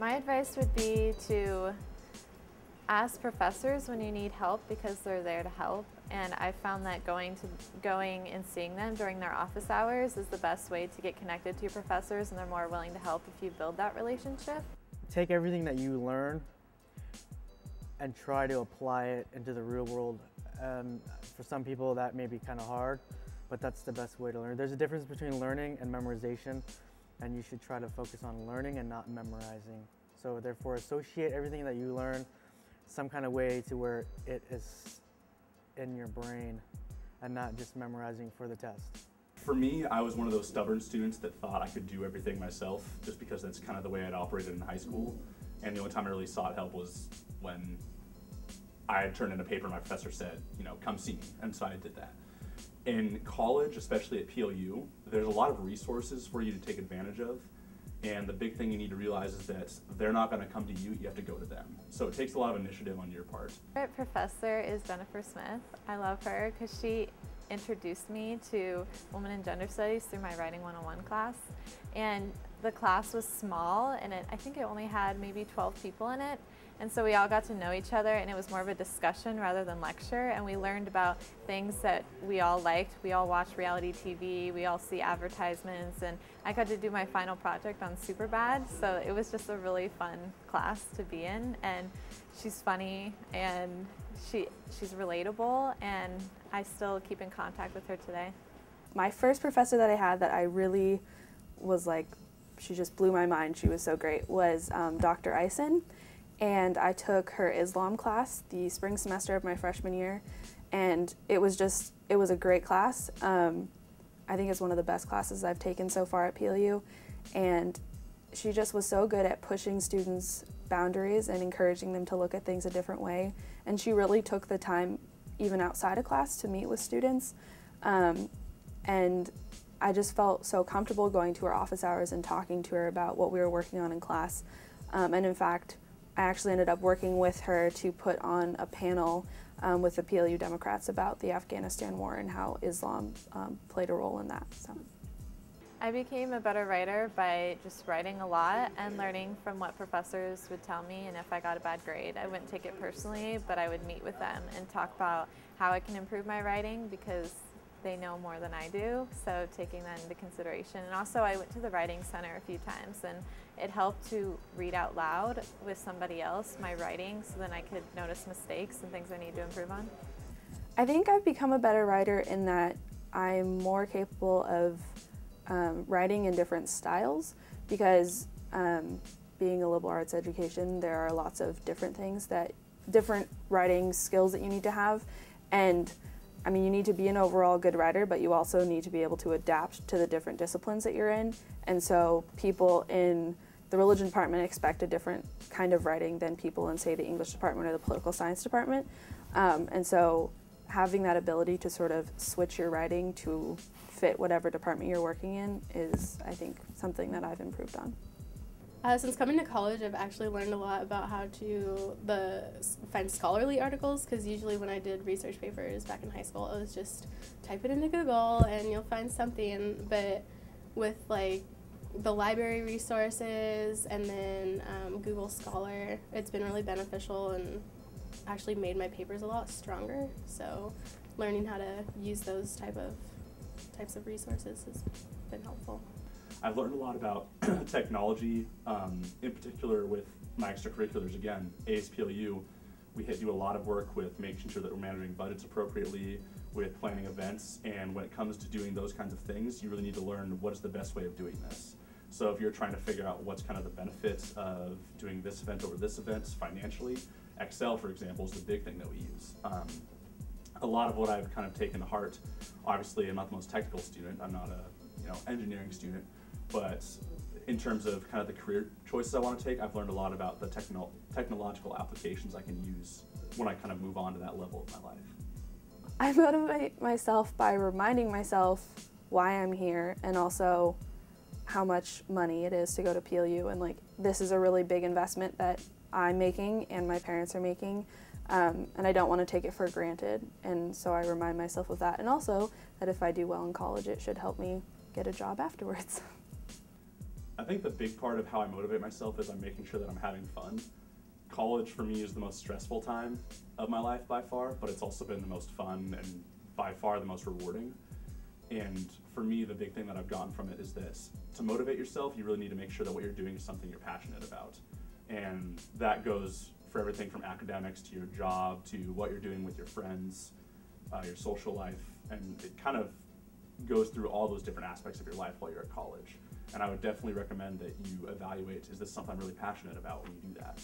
My advice would be to ask professors when you need help because they're there to help. And I found that going and seeing them during their office hours is the best way to get connected to your professors, and they're more willing to help if you build that relationship. Take everything that you learn and try to apply it into the real world. For some people that may be kind of hard, but that's the best way to learn. There's a difference between learning and memorization, and you should try to focus on learning and not memorizing. So therefore, associate everything that you learn some kind of way to where it is in your brain and not just memorizing for the test. For me, I was one of those stubborn students that thought I could do everything myself just because that's kind of the way I'd operated in high school. And the only time I really sought help was when I had turned in a paper and my professor said, you know, come see me. And so I did that. In college, especially at PLU, there's a lot of resources for you to take advantage of. And the big thing you need to realize is that they're not going to come to you, you have to go to them. So it takes a lot of initiative on your part. My favorite professor is Jennifer Smith. I love her because she introduced me to Women and Gender Studies through my Writing 101 class. And the class was small, and I think it only had maybe 12 people in it. And so we all got to know each other, and it was more of a discussion rather than lecture, and we learned about things that we all liked. We all watch reality TV, we all see advertisements, and I got to do my final project on Superbad, so it was just a really fun class to be in, and she's funny, and she's relatable, and I still keep in contact with her today. My first professor that I had that I really was like, she just blew my mind, she was so great, was Dr. Eisen. And I took her Islam class the spring semester of my freshman year, and it was a great class. I think it's one of the best classes I've taken so far at PLU, and she just was so good at pushing students' boundaries and encouraging them to look at things a different way, and she really took the time, even outside of class, to meet with students, and I just felt so comfortable going to her office hours and talking to her about what we were working on in class, and in fact, I actually ended up working with her to put on a panel with the PLU Democrats about the Afghanistan war and how Islam played a role in that. So. I became a better writer by just writing a lot and learning from what professors would tell me, and if I got a bad grade, I wouldn't take it personally, but I would meet with them and talk about how I can improve my writing because they know more than I do, so taking that into consideration. And also I went to the Writing Center a few times, and it helped to read out loud with somebody else my writing so then I could notice mistakes and things I need to improve on. I think I've become a better writer in that I'm more capable of writing in different styles because being a liberal arts education, there are lots of different writing skills that you need to have, and I mean, you need to be an overall good writer, but you also need to be able to adapt to the different disciplines that you're in. And so people in the religion department expect a different kind of writing than people in, say, the English department or the political science department. And so having that ability to sort of switch your writing to fit whatever department you're working in is, I think, something that I've improved on. Since coming to college, I've actually learned a lot about how to find scholarly articles, because usually when I did research papers back in high school, it was just type it into Google and you'll find something. But with like the library resources and then Google Scholar, it's been really beneficial and actually made my papers a lot stronger. So learning how to use those types of resources has been helpful. I've learned a lot about technology, in particular with my extracurriculars. Again, ASPLU, we do a lot of work with making sure that we're managing budgets appropriately, with planning events, and when it comes to doing those kinds of things, you really need to learn what is the best way of doing this. So if you're trying to figure out what's kind of the benefits of doing this event over this event financially, Excel, for example, is the big thing that we use. A lot of what I've kind of taken to heart, obviously I'm not the most technical student, I'm not a engineering student, but in terms of kind of the career choices I want to take, I've learned a lot about the technological applications I can use when I kind of move on to that level of my life. I motivate myself by reminding myself why I'm here and also how much money it is to go to PLU, and like this is a really big investment that I'm making and my parents are making, and I don't want to take it for granted, and so I remind myself of that, and also that if I do well in college it should help me get a job afterwards. I think the big part of how I motivate myself is I'm making sure that I'm having fun. College for me is the most stressful time of my life by far, but it's also been the most fun and by far the most rewarding. And for me, the big thing that I've gotten from it is this. To motivate yourself, you really need to make sure that what you're doing is something you're passionate about. And that goes for everything from academics to your job to what you're doing with your friends, your social life, and it kind of goes through all those different aspects of your life while you're at college. And I would definitely recommend that you evaluate, is this something I'm really passionate about when you do that?